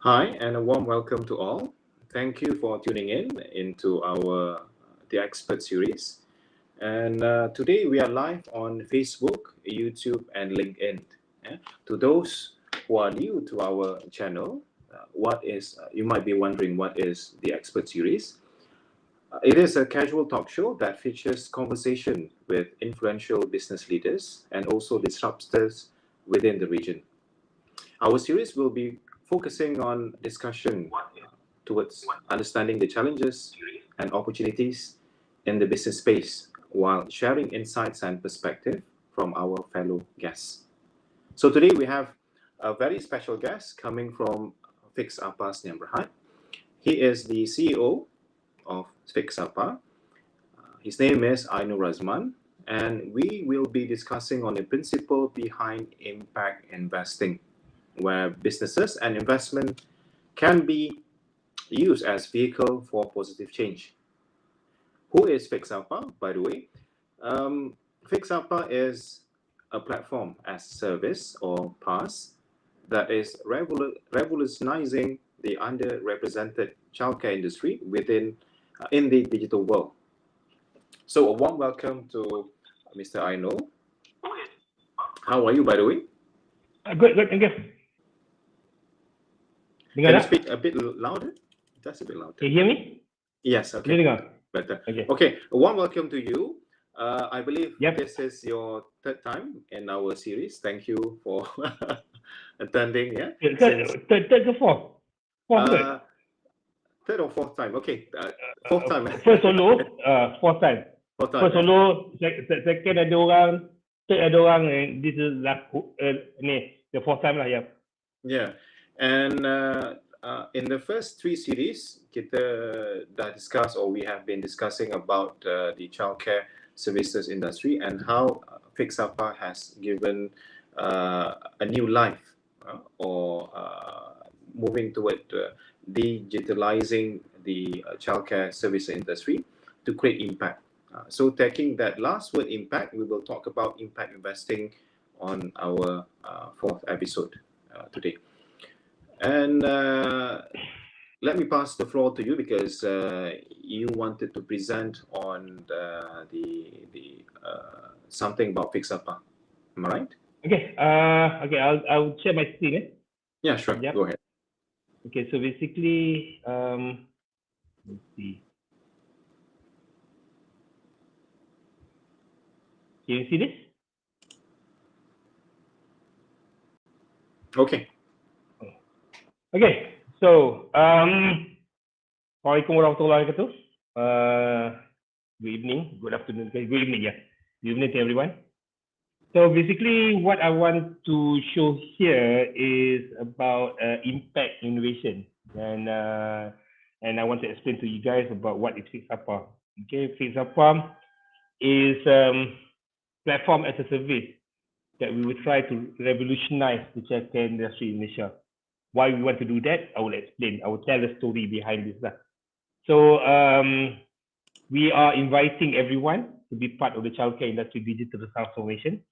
Hi, and a warm welcome to all. Thank you for tuning in into our the Xpert Series. And today we are live on Facebook, YouTube, and LinkedIn. Yeah? To those who are new to our channel, you might be wondering what is the Xpert Series. It is a casual talk show that features conversation with influential business leaders and also disruptors within the region. Our series will be focusing on discussion towards understanding the challenges and opportunities in the business space while sharing insights and perspective from our fellow guests. So today we have a very special guest coming from FixApa's neighborhood. He is the CEO of FixApa. His name is Ainol Razman, and we will be discussing on the principle behind impact investing, where businesses and investment can be used as vehicle for positive change. Who is FixApa, by the way? FixApa is a platform as service or PaaS that is revolutionizing the underrepresented childcare industry in the digital world. So a warm welcome to Mr. Ainol. How are you, by the way? Good, thank you. Can you speak a bit louder? Just a bit louder. Can you hear me? Yes, okay. Better. Okay, a warm welcome to you. I believe this is your third time in our series. Thank you for attending. Yeah. Third or fourth? Third or fourth time. Okay, fourth time. First solo, fourth time. First solo, second ada orang, third ada orang, and this is the fourth time lah. Yeah, and in the first three series, kita dah discuss, or we have been discussing about the childcare services industry and how FixApa has given a new life or moving toward digitalizing the childcare service industry to create impact. So taking that last word impact, we will talk about impact investing on our fourth episode today. And let me pass the floor to you because you wanted to present on the something about FixApa. Am I right? Okay. I'll share my screen. Yeah, sure. Yep. Go ahead. Okay. So basically, let's see. Can you see this? Okay. Okay, so Assalamualaikum warahmatullahi wabarakatuh. Good evening, good afternoon, good evening, yeah. Good evening to everyone. So basically, what I want to show here is about impact innovation, and I want to explain to you guys about what is FixApa. Okay, FixApa is platform as a service that we will try to revolutionize the childcare industry in Malaysia. Why we want to do that, I will explain. I will tell the story behind this. So we are inviting everyone to be part of the childcare industry digital transformation.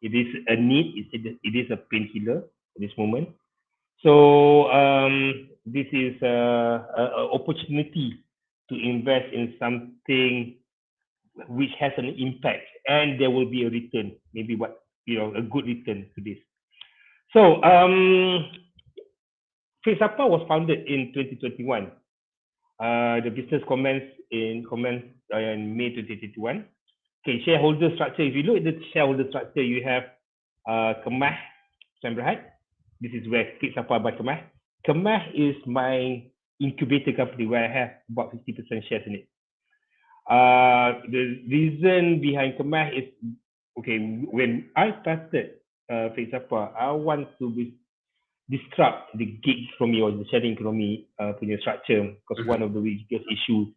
It is a need, it is a painkiller at this moment. So this is an opportunity to invest in something which has an impact, and there will be a return, maybe a good return to this. So FixApa was founded in 2021. The business commenced in May 2021. Okay, shareholder structure. If you look at the shareholder structure, you have Kemaih, this is where FixApa by Kemaih. Kemaih is my incubator company where I have about 50% shares in it. The reason behind Kemaih is, okay, when I started FixApa, I want to disrupt the gig economy or the sharing economy punya structure, because one of the biggest issues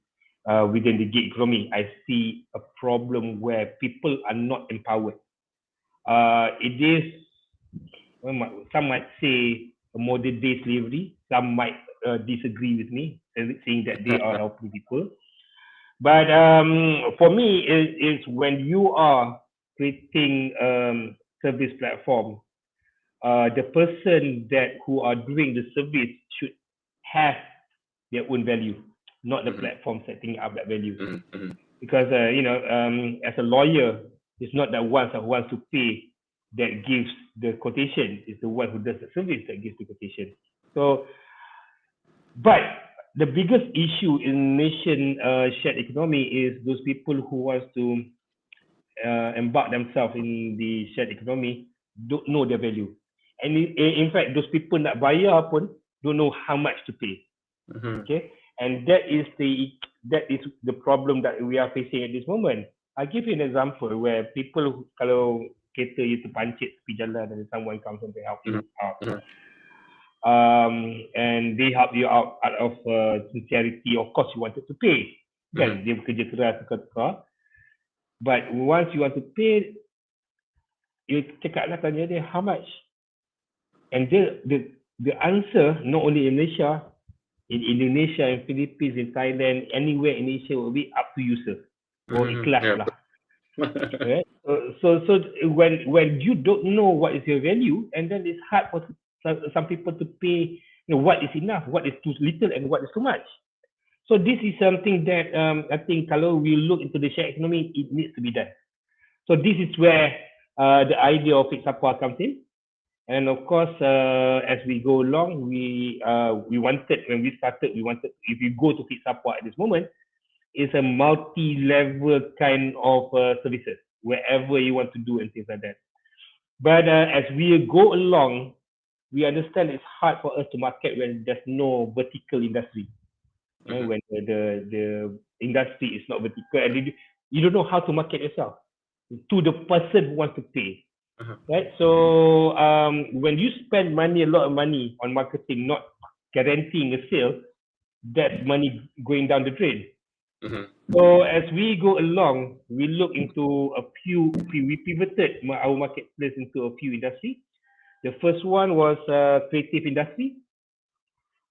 within the gig economy, I see a problem where people are not empowered. It is, some might say, a modern day slavery. Some might disagree with me, saying that they are helping people. But for me, it's when you are creating service platform, the person who are doing the service should have their own value, not the platform setting up that value. Mm-hmm. Because as a lawyer, it's not the one who wants to pay that gives the quotation. It's the one who does the service that gives the quotation. So, but the biggest issue in nation shared economy is those people who wants to embark themselves in the shared economy don't know their value. And in fact, those people nak bayar pun don't know how much to pay. Okay, and that is the problem that we are facing at this moment. I'll give you an example where people, kalau kereta you terpancit tepi jalan and someone comes and they help you out, and they help you out of sincerity. Of course, you wanted to pay. Kan, dia bekerja keras, tukar-tukar. But once you want to pay, you cakap lah, tanya dia how much, and the answer not only in Malaysia, in Indonesia, in Philippines, in Thailand, anywhere in Asia will be up to you, sir. Or ikhlas lah. Right? So when you don't know what is your value, and then it's hard for some people to pay, what is enough, what is too little, and what is too much. So this is something that I think kalau we look into the shared economy, it needs to be done. So this is where the idea of FixApa comes in. And of course, as we go along, we wanted, when we started, if you go to FixApa at this moment, it's a multi-level kind of services, wherever you want to do and things like that. But as we go along, we understand it's hard for us to market when there's no vertical industry. When the industry is not vertical, and you don't know how to market yourself to the person who wants to pay. Right? So when you spend a lot of money on marketing, not guaranteeing a sale, that's money going down the drain. So as we go along, we look into we pivoted our marketplace into a few industries. The first one was creative industry,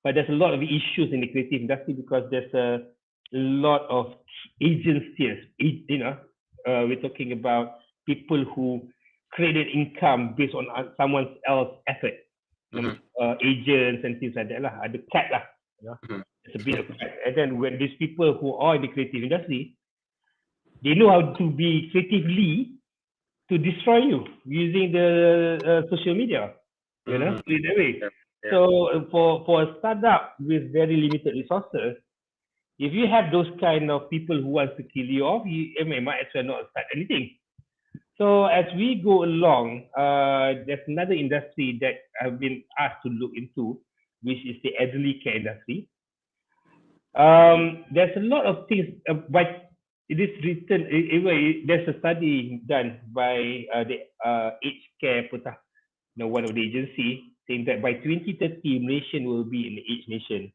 but there's a lot of issues in the creative industry because there's a lot of agencies. We're talking about people who created income based on someone else's effort. Agents and things like that lah. Ada cat lah. It's a bit of cat. And then when these people who are in the creative industry, they know how to be creatively to destroy you using the social media. Put it that way. So for a startup with very limited resources, if you have those kind of people who want to kill you off, you might as well not start anything. So as we go along, there's another industry that I've been asked to look into, which is the elderly care industry. There's a lot of things, but it is written. There's a study done by the 𝐏𝐻care, one of the agency, saying that by 2030, Malaysia will be an aged nation.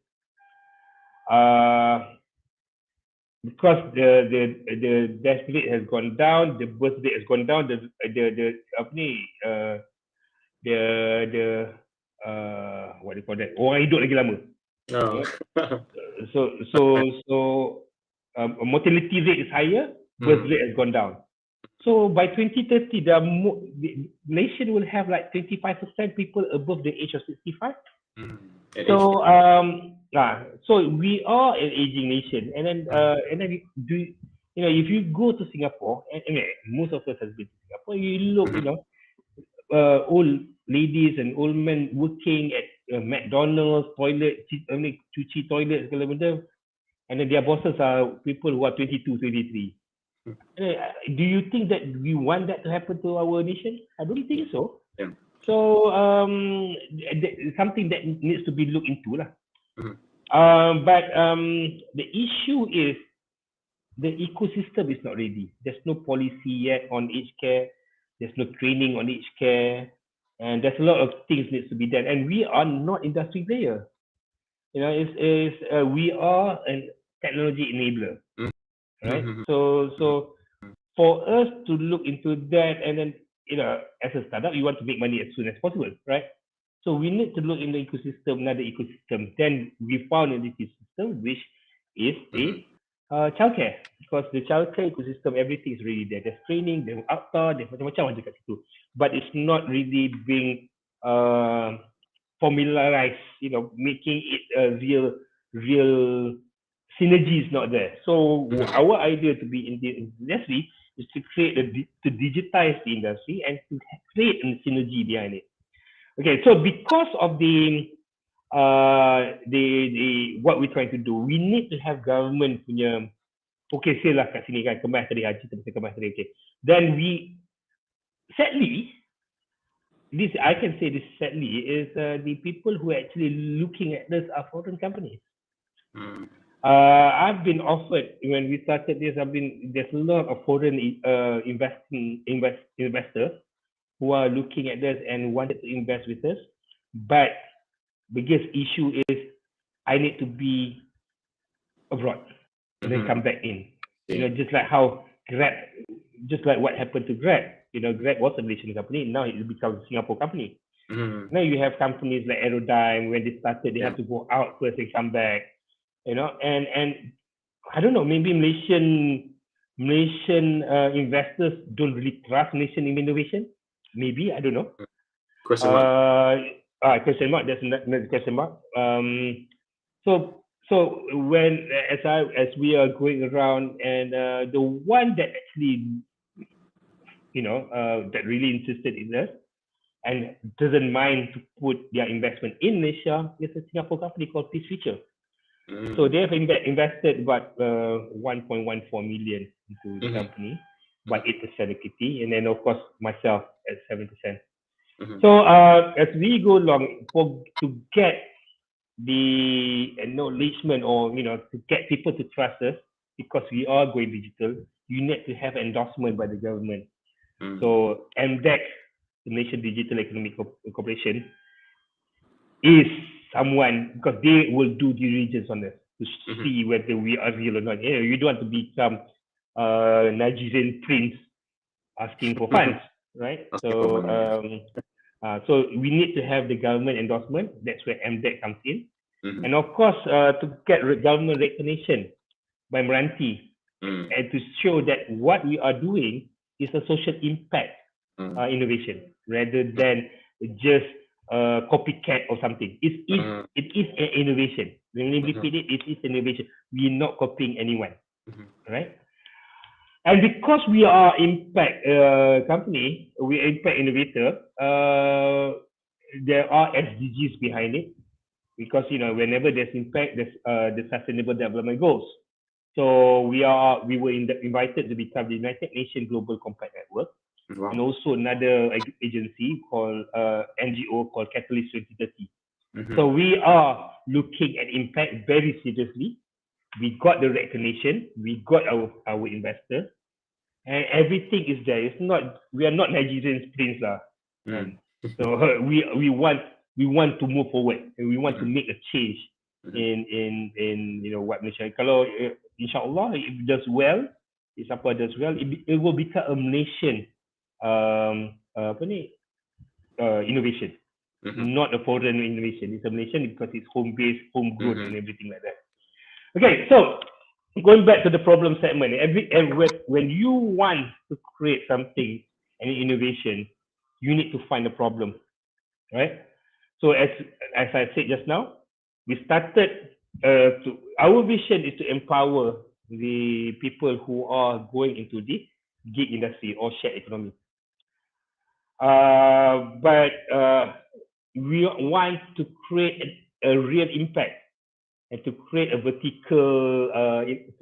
Because the death rate has gone down, the birth rate has gone down, what do you call that? Orang hidup lagi lama. So mortality rate is higher, birth rate has gone down. So by 2030, the nation will have like 25% people above the age of 65. So so we are an aging nation, and then if you go to Singapore, and most of us has been to Singapore, you look, old ladies and old men working at McDonald's toilet, cuci toilet segala benda, and then their bosses are people who are 22, 23. Do you think that we want that to happen to our nation? I don't think so. Yeah. So something that needs to be looked into lah. But the issue is the ecosystem is not ready. There's no policy yet on aged care. There's no training on aged care, and there's a lot of things needs to be done. And we are not industry player. We are a technology enabler, right? So for us to look into that, and then as a startup, you want to make money as soon as possible, right? So we need to look in the ecosystem, another ecosystem. Then we found an ecosystem which is the childcare, because the childcare ecosystem, everything is really there. There's training, there's outdoor, there's macam-macam kat situ. But it's not really being formalized, making it a real synergy is not there. So our idea to be in the industry is to to digitize the industry and to create a synergy behind it. Okay, so because of the what we're trying to do, we need to have government punya okay, say lah kat sini kan, Kemaih tadi, Haji Kemaih tadi, okay. Then sadly, I can say this sadly, is the people who are actually looking at this are foreign companies. I've been offered, when we started this, there's a lot of foreign investors who are looking at this and wanted to invest with us. But biggest issue is I need to be abroad and then come back in. Just like how Grab, just like what happened to Grab. Grab was a Malaysian company, now it becomes a Singapore company. Now you have companies like Aerodyne, when they started, they have to go out first and come back. And I don't know, maybe Malaysian investors don't really trust Malaysian innovation. Maybe, I don't know. Question mark. Question mark. That's another question mark. So when as we are going around, and the one that actually that really insisted in us and doesn't mind to put their investment in Malaysia is a Singapore company called Peace Future. So they have invested about 1.14 million into the company, by 8% equity, and then of course myself at 7%. So as we go along, to get the acknowledgement, or to get people to trust us, because we are going digital, you need to have endorsement by the government. So MDEC, the Malaysian Digital Economic Corporation, is someone, because they will do due diligence on us to see whether we are real or not. You don't want to become Nigerian prince asking for funds, right? So we need to have the government endorsement. That's where MDEC comes in. And of course, to get government recognition by Meranti, and to show that what we are doing is a social impact innovation, rather than just copycat or something. It is an innovation. When we repeat it, it is innovation. We are not copying anyone, right? And because we are impact company, we are impact innovator, there are SDGs behind it, because whenever there's impact, there's the Sustainable Development Goals. So we were invited to become the United Nations Global Compact Network. Wow. And also another agency called NGO called Catalyst 2030. So we are looking at impact very seriously. We got the recognition, we got our investors, and everything is there. It's not, we are not Nigerian prince lah. So we want to move forward, and we want to make a change in what Malaysia. Kalau insyaAllah if it does well, if apa does well, it will become a Malaysian innovation, not a foreign innovation. It's a Malaysian because it's home-based, homegrown, and everything like that. Okay, so going back to the problem segment, when you want to create something, an innovation, you need to find a problem, right? So as I said just now, we started our vision is to empower the people who are going into the gig industry or shared economy. But we want to create a real impact, and to create a vertical,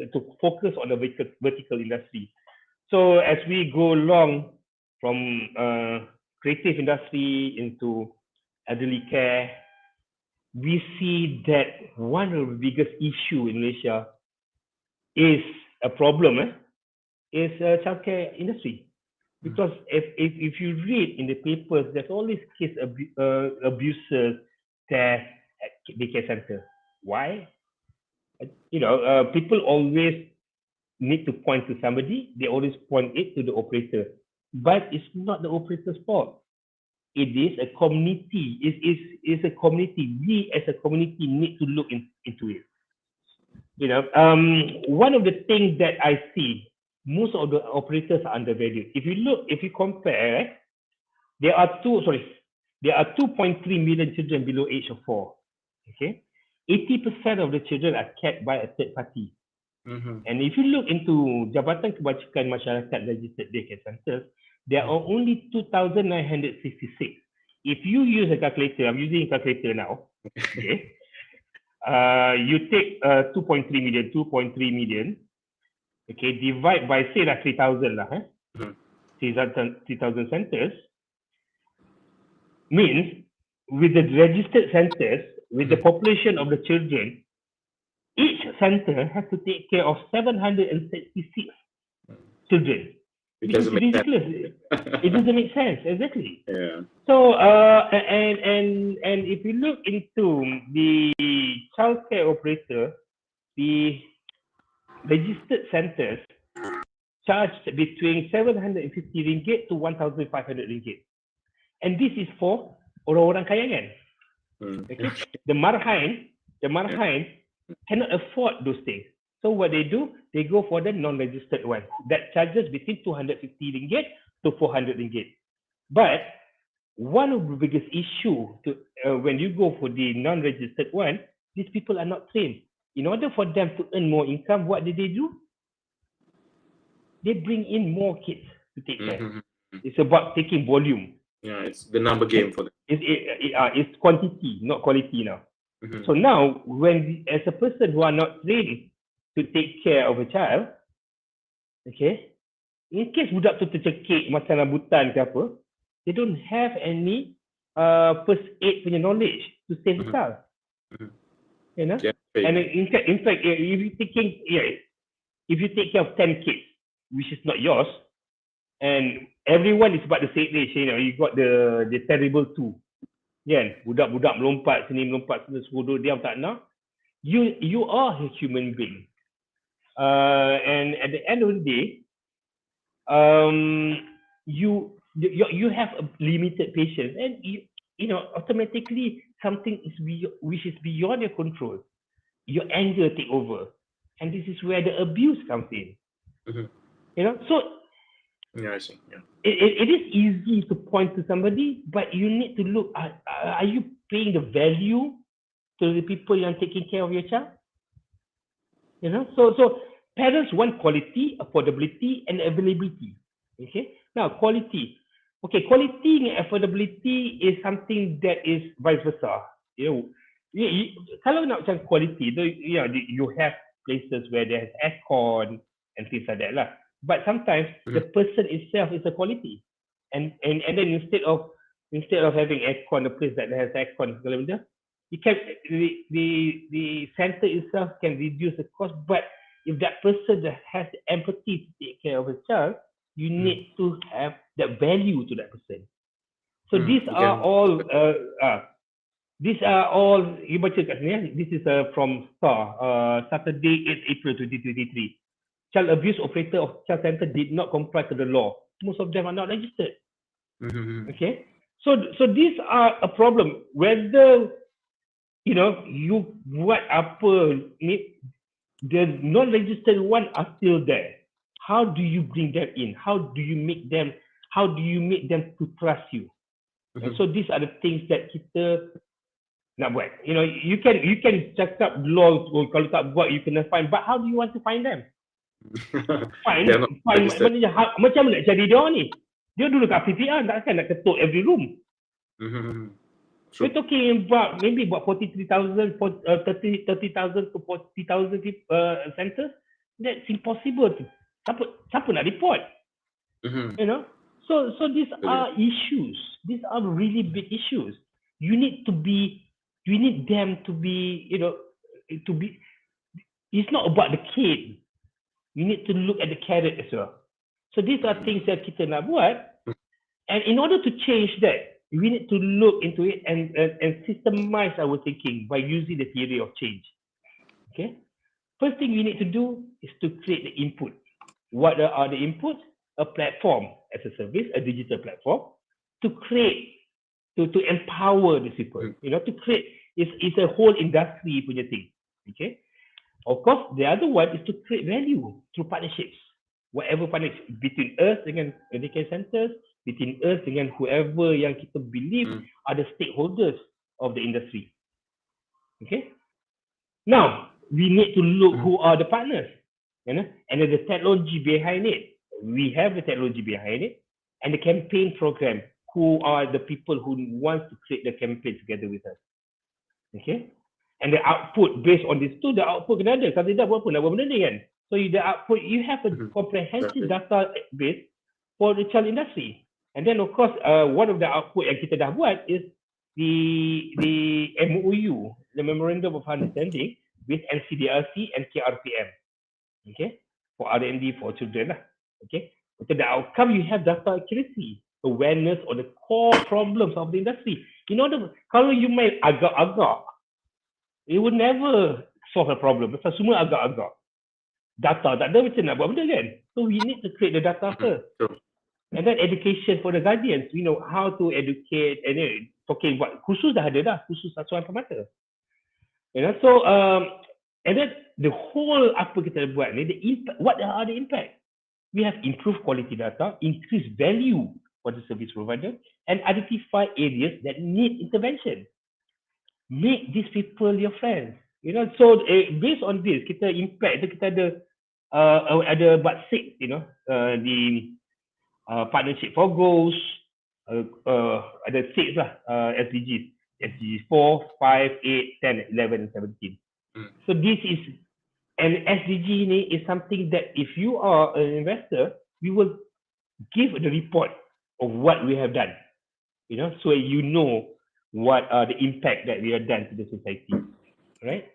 to focus on the vertical industry. So as we go along from creative industry into elderly care, we see that one of the biggest issue in Malaysia is a problem, is childcare industry. Because if you read in the papers, there's always case abusers, theft at daycare center. Why? People always need to point to somebody. They always point it to the operator, but it's not the operator's fault. It is a community. It's a community. We as a community need to look into it. One of the things that I see, most of the operators are undervalued. If you compare, there are there are 2.3 million children below age of 4. Okay, 80% of the children are cared by a third party. And if you look into Jabatan Kebajikan Masyarakat registered daycare centers, there are only 2,966. If you use a calculator, I'm using a calculator now. Okay, you take 2.3 million. Okay, divide by say 3,000 lah. 3,000 centers means with the registered centers, with the population of the children, each center has to take care of 766 children. It Which is doesn't make sense. ridiculous. It doesn't make sense, exactly. Yeah. So and if you look into the childcare operator, the registered centers charge between 750 ringgit to 1,500 ringgit. And this is for orang-orang kaya kan? Okay. The marhain cannot afford those things. So what they do, they go for the non-registered one that charges between 250 ringgit to 400 ringgit. But one of the biggest issue to when you go for the non-registered one, these people are not trained. In order for them to earn more income, what do? They bring in more kids to take care. It's about taking volume. Yeah, it's the number game for them. It's quantity, not quality now. So now, when as a person who are not trained to take care of a child, okay, in case budak tu tercekik macam rambutan ke apa, they don't have any first aid punya knowledge to save the child. You know, and in fact, if you take care of 10 kids, which is not yours, and everyone is about the same age, you know, you got the terrible two. Kan, budak-budak melompat sini, melompat sana, sebodoh diam tak nak. You are a human being, and at the end of the day, you have a limited patience, and you know automatically something is which is beyond your control. Your anger take over, and this is where the abuse comes in. You know, so yeah, I see. Yeah. It is easy to point to somebody, but you need to look at, are you paying the value to the people you are taking care of your child? You know, so parents want quality, affordability, and availability. Okay, now quality. Okay, quality and affordability is something that is vice versa. You know, kalau nak macam quality, you know, you have places where there is aircon and things like that lah. But sometimes the person itself is a quality, and then instead of having aircon, a place that has aircon, you can the center itself can reduce the cost. But if that person that has empathy to take care of a child, you need to have that value to that person. So these are all you baca kat sini. This is from STAR, Saturday 8 April 2023. Child abuse operator of child center did not comply to the law. Most of them are not registered. Okay, so these are a problem. Whether you know you what apa the non-registered one are still there. How do you bring them in? How do you make them to trust you? And so these are the things that kita nak buat. You know, you can check up law, kalau tak buat you kena fine. But how do you want to find them? Fine. Macam mana nak cari dia ni? Dia dulu kat PPR, takkan nak ketuk every room. We're talking about maybe about 43,000, 30,000 to 40,000 centers. That's impossible. Siapa nak report? You know, so these are issues. These are really big issues. You need them to be, you know, to be. It's not about the kid. You need to look at the carrot as well. So these are things that kita nak buat, and in order to change that, we need to look into it and systemize our thinking by using the theory of change. Okay, first thing we need to do is to create the input. What are the inputs? A platform as a service, a digital platform to create, to empower the people. You know, to create it's a whole industry punya thing. Okay. Of course, the other one is to create value through partnerships. Whatever partnership between us dengan daycare centers, between us dengan whoever yang kita believe are the stakeholders of the industry. Okay. Now we need to look who are the partners, you know, and then the technology behind it. We have the technology behind it, and the campaign program. Who are the people who want to create the campaign together with us? Okay. And the output based on this tu, the output kena ada. Kalau tidak, buat apa nak buat benda ni kan? So the output, you have a comprehensive data base for the child industry. And then of course, one of the output yang kita dah buat is the MOU, the Memorandum of Understanding with NCDRC and KRPM. Okay, for R&D for children lah. Okay, so the outcome, you have data accuracy, awareness of the core problems of the industry. In order, kalau you main agak-agak, it would never solve a problem. Pasal semua agak-agak. Data tak ada, macam nak buat benda kan? So we need to create the data first. And then education for the guardians, you know, how to educate, and talking about khusus dah ada dah, khusus asuhan permata. You know, so and then the whole apa kita buat ni, the impact, what are the impact? We have improved quality data, increased value for the service provider, and identify areas that need intervention. Make these people your friends. You know, so based on this, kita impact, kita ada about 6, you know, the partnership for goals, ada 6 lah, SDGs, SDGs 4, 5, 8, 10, 11, and 17. So this is, and SDG ni is something that if you are an investor, we will give the report of what we have done, you know, so you know what are the impact that we have done to the society, right?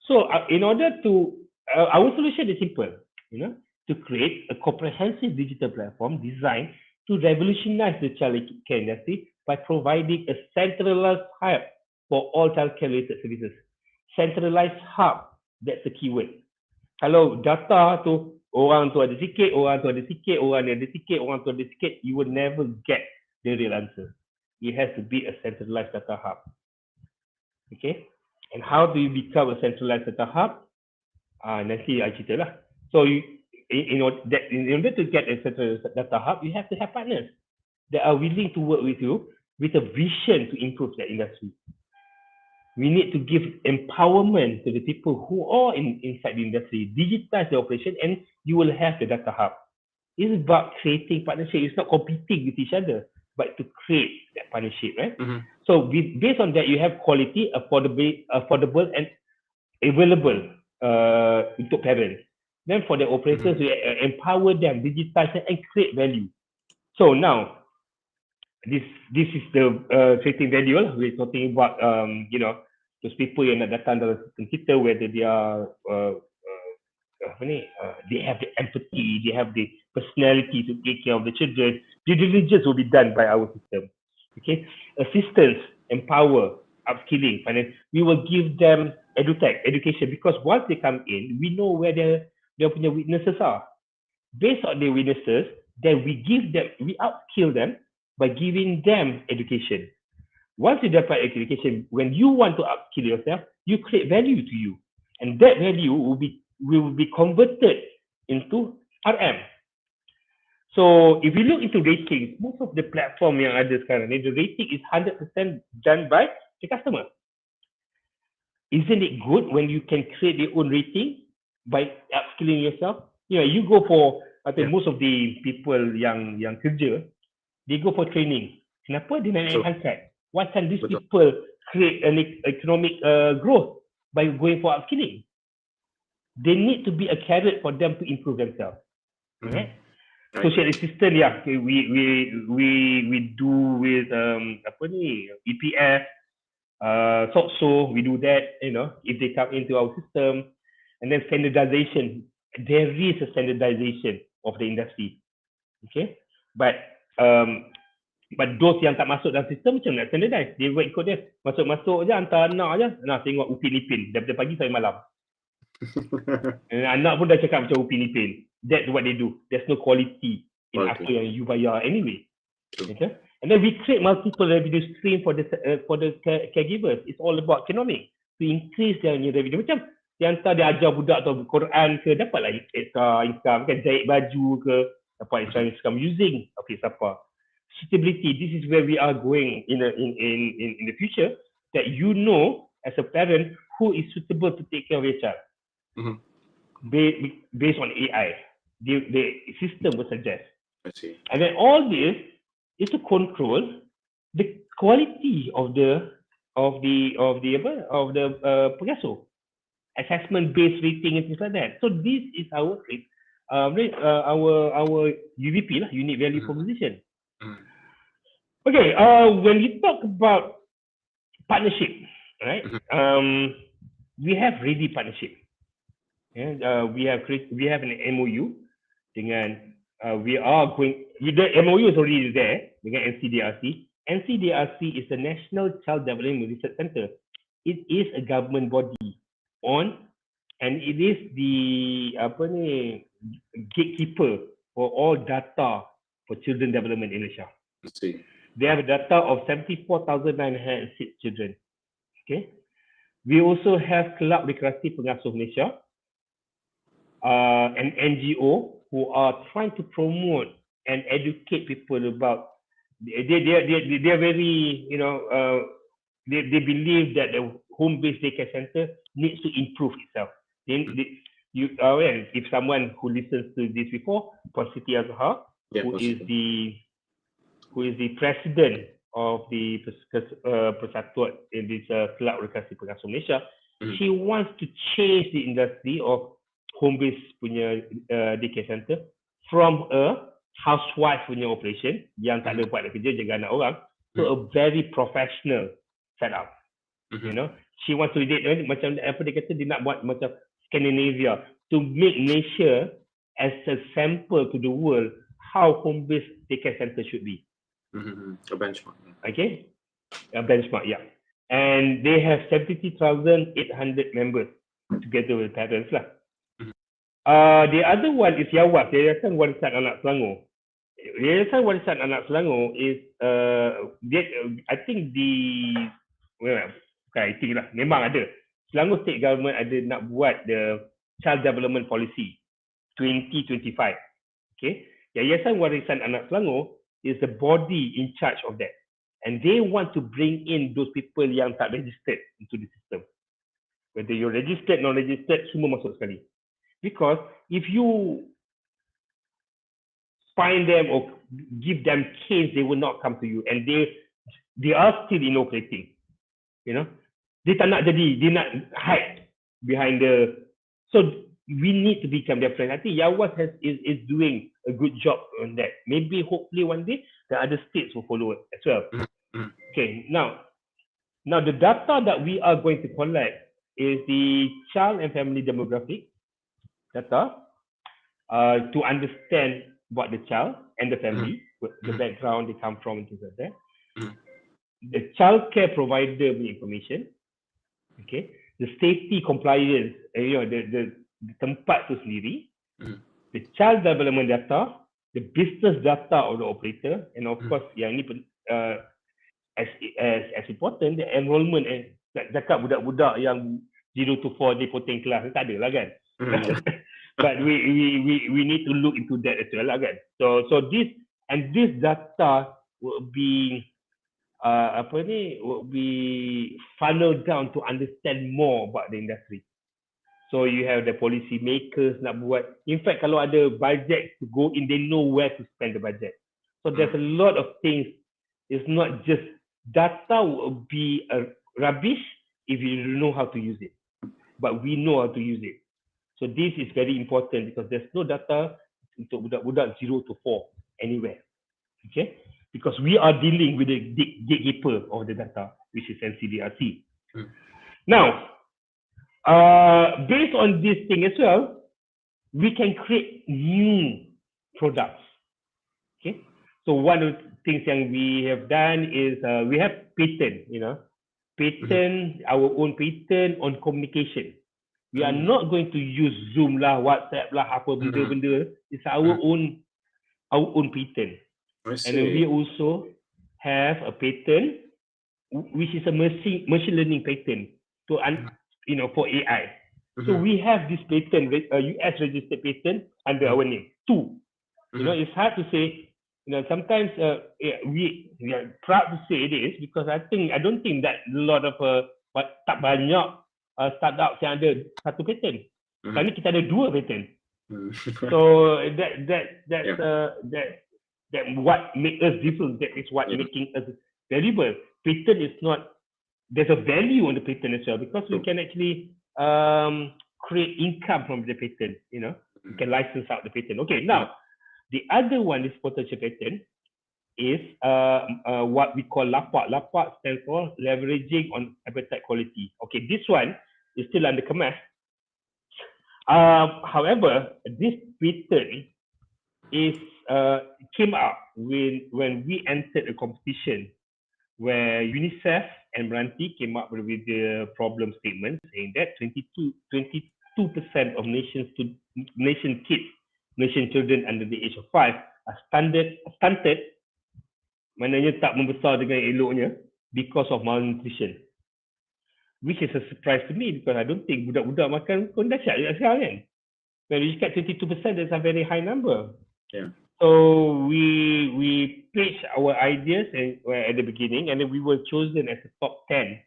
So in order to, our solution is simple, you know, to create a comprehensive digital platform designed to revolutionize the childcare industry by providing a centralized hub for all childcare related services. Centralized hub, that's the keyword. Kalau data tu, orang tu ada sikit, orang tu ada sikit, orang ni ada sikit, orang tu ada sikit, you will never get the real answer. It has to be a centralized data hub. Okay, and how do you become a centralized data hub? Nanti I cerita lah. So in order to get a centralized data hub, you have to have partners that are willing to work with you with a vision to improve the industry. We need to give empowerment to the people who are inside the industry, digitize the operation, and you will have the data hub. It's about creating partnership. It's not competing with each other, but to create that partnership, right? So based on that, you have quality, affordable, and available untuk parents. Then for the operators, we empower them, digitize them, and create value. So now, this is the creating value. We're talking about you know, those people yang nak datang dalam sistem kita, whether they are they have the empathy, they have the personality to take care of the children. Due diligence will be done by our system. Okay, assistance, empower, upskilling, finance. We will give them education, because once they come in, we know where their punya weaknesses are. Based on their weaknesses, then we upskill them by giving them education. Once you dapat education, when you want to upskill yourself, you create value to you, and that value will be converted into RM. So if you look into ratings, most of the platform yang ada sekarang ni, the rating is 100% done by the customer. Isn't it good when you can create your own rating by upskilling yourself? You know, you go for, I think most of the people yang kerja, they go for training. Kenapa dia nak naik pangkat? Why can these people create an economic growth by going for upskilling? They need to be a carrot for them to improve themselves. Right? Social assistance, yeah, we do with EPF, SOCSO, we do that, you know, if they come into our system. And then standardization, there is a standardization of the industry. Okay, but those yang tak masuk dalam sistem macam nak standardize, dia buat ikut dia, masuk je, hantar anak je, nah tengok Upin Ipin daripada pagi sampai malam. Anak pun dah cakap macam Upin Ipin. That's what they do. There's no quality in apa yang you bayar anyway. Okay? And then we create multiple revenue stream for the caregivers. It's all about economic, to increase their revenue. Macam dia hantar, dia ajar budak tu Quran ke, dapatlah extra income kan, jahit baju ke, dapat extra income using FixApa. suitability. This is where we are going in the future. That you know as a parent who is suitable to take care of your child based on AI. The system will suggest. I see. And then all this is to control the quality of the pengasuh, assessment-based rating and things like that. So this is our UVP lah, unique value proposition. Okay, when we talk about partnership, right? We have ready partnership. We have an MOU dengan we are going. The MOU is already there dengan NCDRC. NCDRC is the National Child Development Research Center. It is a government body and it is the gatekeeper for all data for children development in Malaysia. See. They have a data of 74,906 children. Okay. We also have Kelab Rekreasi Pengasuh Malaysia, an NGO who are trying to promote and educate people about. They are very, they believe that the home-based daycare center needs to improve itself. If someone who listens to this before, Puan Siti Azhar, who is the president of the Persatuan in this Kelab Rekreasi Pengasuh Malaysia, she wants to change the industry of home-based punya daycare center from a housewife punya operation yang tak ada buat kerja jaga anak orang to a very professional setup. She wants to macam apa dia kata, dia nak buat macam Scandinavia to make Malaysia as a sample to the world how home-based daycare center should be. A benchmark. Okay, a benchmark, yeah. And they have 73,800 members together with parents lah. The other one is YAWAS, Yayasan Warisan Anak Selangor. Yayasan Warisan Anak Selangor is I think memang ada. Selangor State Government ada nak buat the Child Development Policy 2025. Okay, Yayasan Warisan Anak Selangor is the body in charge of that, and they want to bring in those people yang tak registered into the system. Whether you're registered, non-registered, semua masuk sekali. Because if you find them or give them canes, they will not come to you, and they are still inoperating. Dia tak nak jadi, dia nak hide behind the. So we need to become their friend. I think Yawas is doing a good job on that. Maybe hopefully one day the other states will follow it as well. Okay, now the data that we are going to collect is the child and family demographic data to understand what the child and the family, the background they come from, and things like that. The childcare provider information, okay, the safety compliance, the tempat tu sendiri, the child development data, the business data of the operator, and of course yang ni as important, the enrollment. Cakap budak-budak yang 0 to 4 dia potong kelas, tak ada lah kan. But we need to look into that as well lah kan. So this data will be will be funneled down to understand more about the industry. So you have the policy makers nak buat. In fact, kalau ada budget to go in, they know where to spend the budget. So there's a lot of things. It's not just data will be rubbish if you don't know how to use it. But we know how to use it. So this is very important because there's no data untuk budak-budak 0 to 4 anywhere. Okay? Because we are dealing with the gatekeeper of the data, which is NCDRC. Now, based on this thing as well, we can create new products. Okay? So one of the things yang we have done is we have patent, patent, our own patent on communication. We are not going to use Zoom lah, WhatsApp lah, apa benda-benda. It's our own patent. And then we also have a patent, which is a machine learning patent to for AI. So we have this patent, a US registered patent under our name. 2. It's hard to say sometimes we are proud to say this because I don't think that a lot of tak banyak startups yang ada satu patent. Sekarang ni kita ada 2 patent. So that what make us different. That is what making us valuable. Patent is not. There's a value on the patent as well because we can actually create income from the patent. We can license out the patent. Okay, now the other one is potential patent is what we call LAPAQ. LAPAQ stands for leveraging on appetite quality. Okay, this one is still under Kemaih. However, this patent is came out when we entered a competition where UNICEF and Meranti came up with the problem statement saying that 22% of nation children under the age of 5 are stunted, maknanya tak membesar dengan eloknya because of malnutrition. Which is a surprise to me because I don't think budak-budak makan pun dahsyat sekarang kan. When you look at 22%, that's a very high number. Yeah. So we pitched our ideas at the beginning, and then we were chosen as the top 10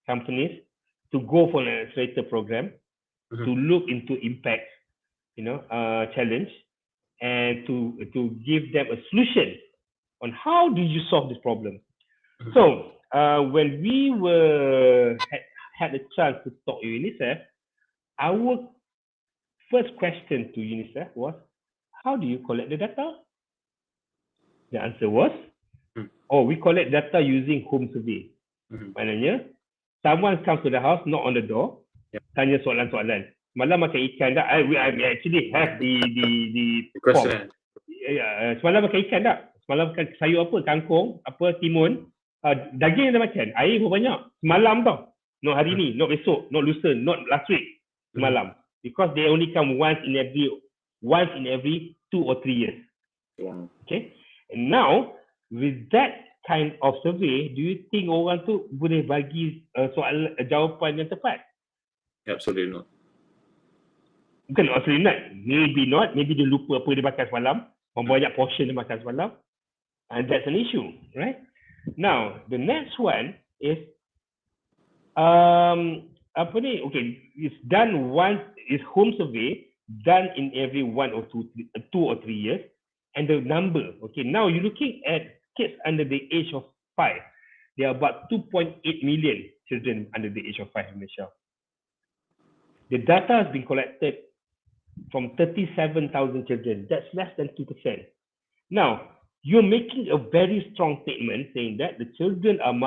companies to go for an accelerator program to look into impact, challenge, and to give them a solution on how do you solve this problem. So when we had a chance to talk to UNICEF, our first question to UNICEF was, how do you collect the data? The answer was, we collect data using home survey. Maknanya, someone comes to the house, knock on the door, tanya soalan-soalan. Semalam makan ikan tak? We actually have the form. Semalam makan ikan tak? Semalam makan sayur apa? Kangkung, timun, daging dah makan. Air pun banyak. Semalam tau. Not hari ni, not besok, not lusa, not last week. Semalam. Because they only come once in every 2 or 3 years. Wow. Okay. And now with that kind of survey, do you think orang tu boleh bagi jawapan yang tepat? Absolutely not. Bukan absolutely not. Maybe not. Maybe dia lupa apa dia makan semalam. Banyak portion dia makan semalam. And that's an issue, right? Now the next one is okay, it's done once, it's home survey done in every 2 or 3 years, and the number, okay, now you're looking at kids under the age of 5. There are about 2.8 million children under the age of 5 in Malaysia. The data has been collected from 37,000 children. That's less than 2%. Now you're making a very strong statement saying that the children are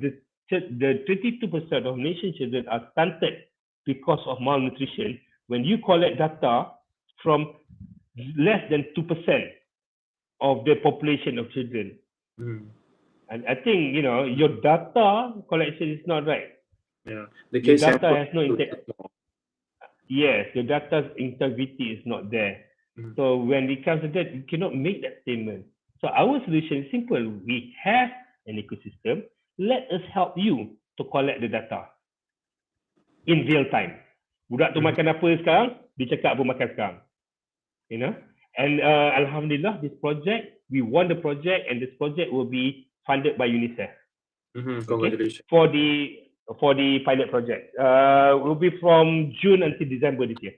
the 22% of nation children are stunted because of malnutrition when you collect data from less than 2% of the population of children. And I think, your data collection is not right. Yeah. The data has no integrity. Yes, the data's integrity is not there. So when it comes to that, you cannot make that statement. So our solution is simple. We have an ecosystem. Let us help you to collect the data in real time. Budak tu makan apa sekarang, dia cakap apa makan sekarang. And Alhamdulillah, this project, we won the project, and this project will be funded by UNICEF. Congratulations. Okay? For the pilot project. Will be from June until December this year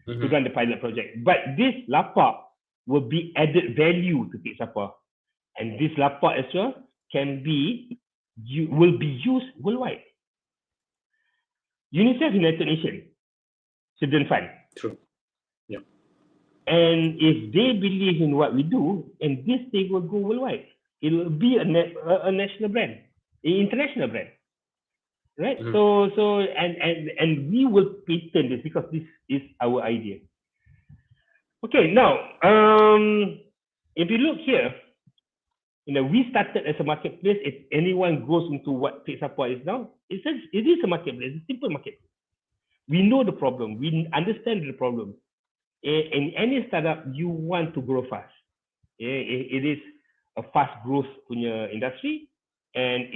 to run the pilot project. But this LAPAQ will be added value to FixApa. And this LAPAQ as well will be used worldwide. UNICEF United Nations Children Fund. True. Yeah. And if they believe in what we do, and this thing will go worldwide, it will be a national brand, an international brand, right? So and we will patent this because this is our idea. Okay, now if you look here, we started as a marketplace. If anyone goes into what FixApa is now, it is a marketplace, a simple marketplace. We know the problem. We understand the problem. In any startup, you want to grow fast. It is a fast growth punya industry, and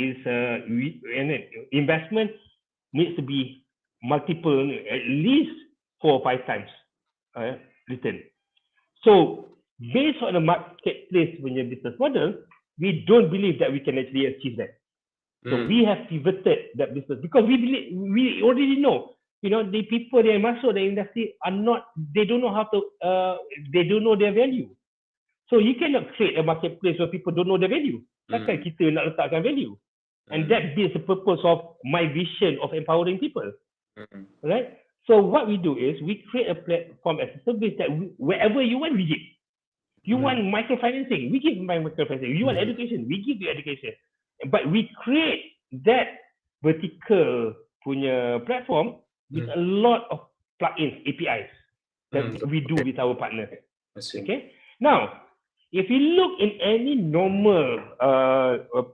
investment needs to be multiple, at least 4 or 5 times return. So based on the marketplace punya business model, we don't believe that we can actually achieve that. So we have pivoted that business because we already know, the people yang masuk the industry are not, they don't know how to, they don't know their value. So you cannot create a marketplace where people don't know their value. Takkan kita nak letakkan value? And that is the purpose of my vision of empowering people. Right? So what we do is we create a platform as a service that wherever you want, we give. You want microfinancing, we give microfinancing. You want education, we give you education. But we create that vertical punya platform with a lot of plugins, APIs that we do with our partners. Okay. Now, if you look in any normal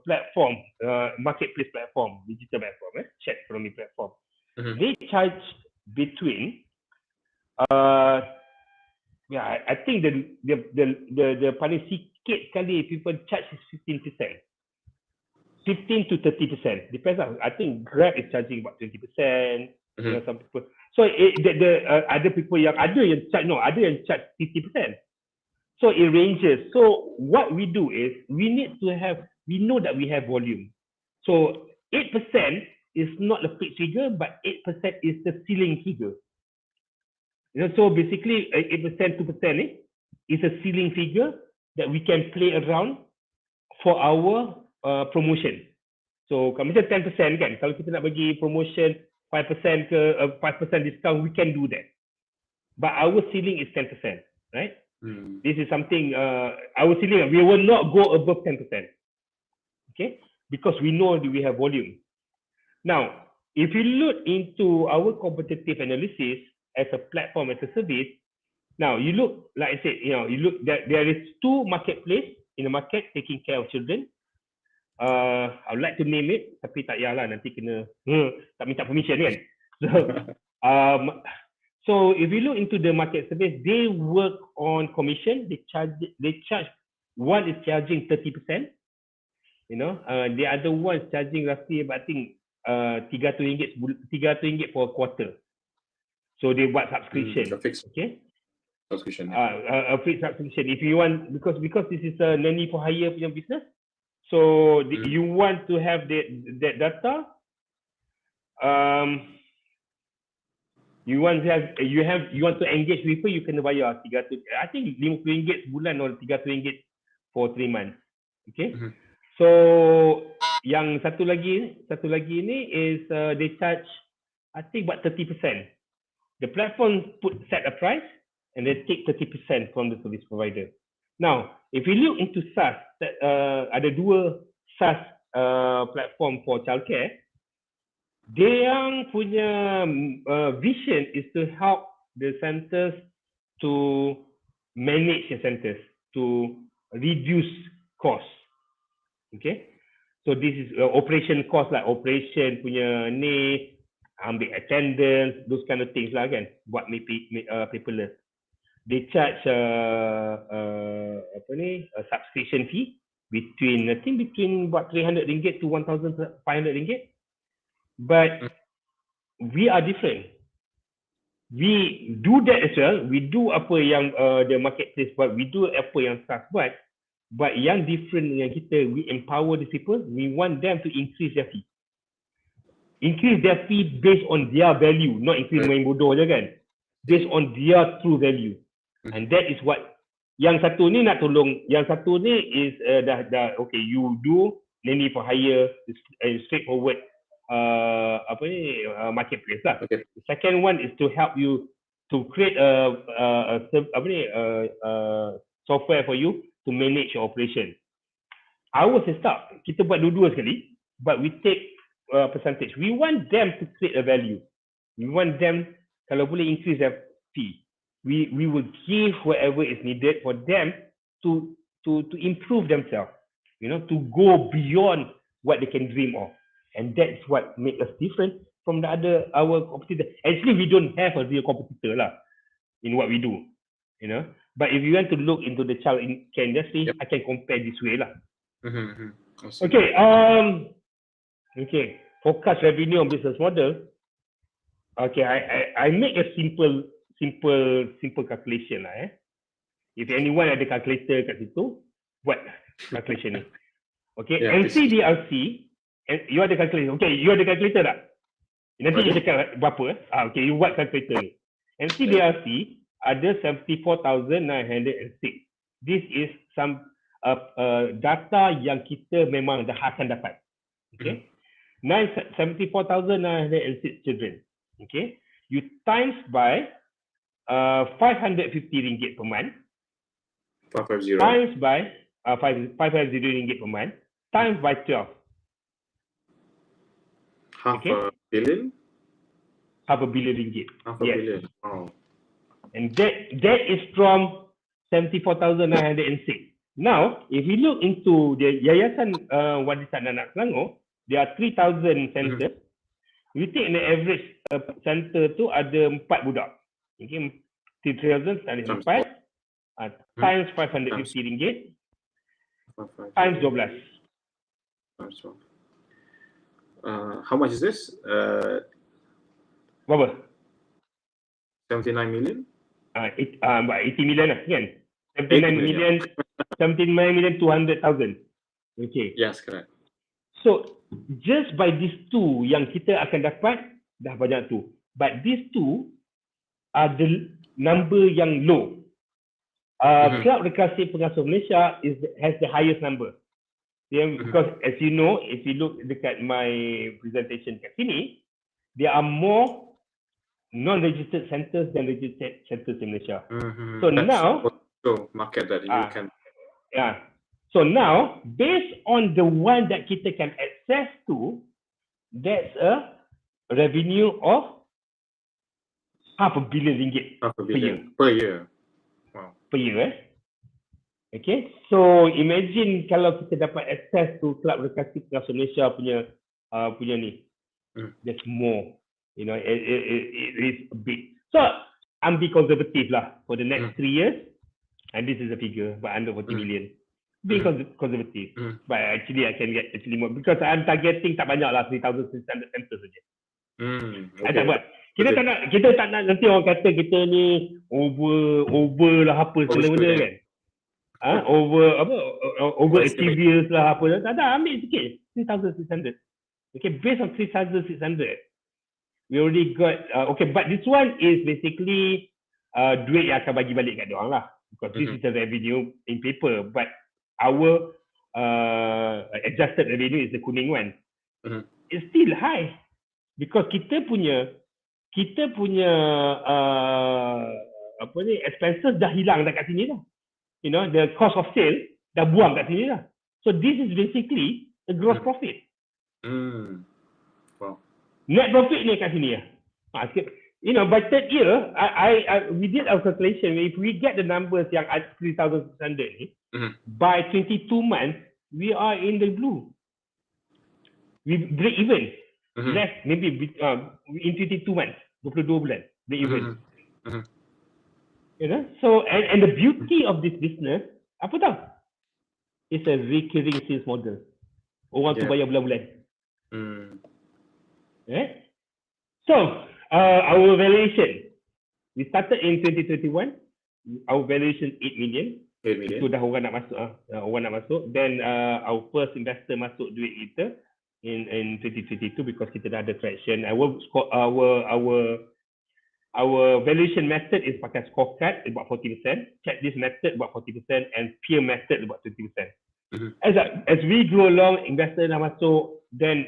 platform, marketplace platform, digital platform, chat economy platform, they charge between, I think the paling sikit sekali people charge is 15%. 15 to 30%. Depends on, I think Grab is charging about 20%. Some people. So other people ada yang charge 50%. So it ranges. So what we do is we know that we have volume. So 8% is not a fixed figure, but 8% is the ceiling figure. So basically 8%, 2% is a ceiling figure that we can play around for our promotion. So kalau macam 10% kan, kalau kita nak bagi promotion 5% ke 5% discount, we can do that. But our ceiling is 10%, right? This is something, our ceiling, we will not go above 10%. Okay? Because we know that we have volume. Now, if you look into our competitive analysis as a platform, as a service, now you look, like I said, you look that there is 2 marketplace in the market taking care of children. I would like to name it, tapi tak payahlah, nanti kena tak minta permission kan. So if you look into the market service, they work on commission. They charge. One is charging 30%. The other one is charging roughly about, I think, RM300 for a quarter. So they buat subscription. Okay. Subscription. A fixed subscription. If you want, because this is a nanny for hire punya business, so you want to have that data. You want to engage with people, you kena bayar 300, I think RM50 sebulan or RM300 for 3 months. Okay. So yang satu lagi ni is they charge, I think about 30%. The platform set a price and they take 30% from the service provider. Now, if you look into SaaS, ada 2 SaaS platform for childcare. Dia punya vision is to help the centers to manage the centers, to reduce costs. Okay, so this is operation cost, like operation punya ni, ambil attendance, those kind of things lah kan, buat paperless. They charge a subscription fee between about RM300 to RM1,500. But we are different. We do that as well. We do apa yang the marketplace buat, we do apa yang SaaS buat. But yang different dengan kita, we empower the people. We want them to increase their fee. Increase their fee based on their value, not increase main bodoh je kan. Based on their true value. And that is what yang satu ni nak tolong. Yang satu ni is dah okay, you do nanny for hire, straightforward marketplace lah. Okay. The second one is to help you to create a software for you to manage your operation. Ours is tak, kita buat dua-dua sekali, but we take percentage. We want them to create a value. We want them, kalau boleh, increase their fee. We will give whatever is needed for them to improve themselves, to go beyond what they can dream of. And that's what makes us different from our competitor. Actually, we don't have a real competitor lah in what we do, But if you want to look into the childcare industry, I can compare this way lah. Okay. Okay. Forecast revenue on business model. Okay, I make a simple calculation lah. If anyone ada calculator kat situ, buat calculation ni. Okay, Yeah, NCDRC, you ada calculator. Okay, you ada calculator tak? Nanti you cakap berapa. Okay, you buat calculator ni. NCDRC ada 74,906. This is some data yang kita memang dah akan dapat. Okay, 74,906 children. Okay, you times by 550 ringgit per month. 550. Times by 550 ringgit per month. Times by 12. Half a billion? Half a billion ringgit. Half a billion. Wow. And that is from 74,906. Now, if you look into the Yayasan Warisan Anak Selangor, there are 3,000 centers. You take the average center tu ada 4 budak. Okay, 3,000 times 4 times 550 ringgit times 12. How much is this? Berapa? 79 million? 80 million lah kan? 79,200,000. Okay. Yes, correct. So, just by these two yang kita akan dapat, dah banyak tu. But these two are the number yang low. Cloud Recursive Pengasuh Malaysia has the highest number. Because as you know, if you look dekat my presentation kat sini, there are more non-registered centers than registered centers in Malaysia. So that's now, market that you can. Yeah. So now, based on the one that kita can access to, that's a revenue of RM500 million per year. Wow. Per year. Okay. So imagine kalau kita dapat access to Cloud Recursive Pengasuh Malaysia punya ni. That's more. You know, it is a bit. So I'm be conservative lah for the next 3 years. And this is a figure, but under 40 million. Be conservative. But actually I can get actually more because I'm targeting tak banyak lah 3,600 centers saja. I tak buat. Kita tak nak nanti orang kata kita ni over lah apa segala benda kan. Over achievers lah apa. Tak ada, ambil sikit 3,600. Okay, based on 3,600 we already got okay, but this one is basically duit yang akan bagi balik kat diorang lah. Because this is the revenue in paper, but our adjusted revenue is the kuning one. It's still high because kita punya apa ni expenses dah hilang dekat sini dah. You know, the cost of sale dah buang kat sini dah. So this is basically the gross profit. Wow. Net profit ni kat sini lah. You know, by third year, we did our calculation. If we get the numbers yang 3,600 ni, by 22 months, we are in the blue. We break even. Less, maybe in 22 months, 22 bulan, break even. You know, so and the beauty of this business, apa tahu? It's a recurring sales model. Orang tu bayar bulan-bulan. So, our valuation, we started in 2021. Our valuation 8 million. 8 million. Itu dah orang nak masuk. Then our first investor masuk duit kita in 2022 because kita dah ada traction. Our valuation method is pakai scorecard about 40%, checklist method about 40%, and peer method about 20%. As we grow along, investor dah masuk, then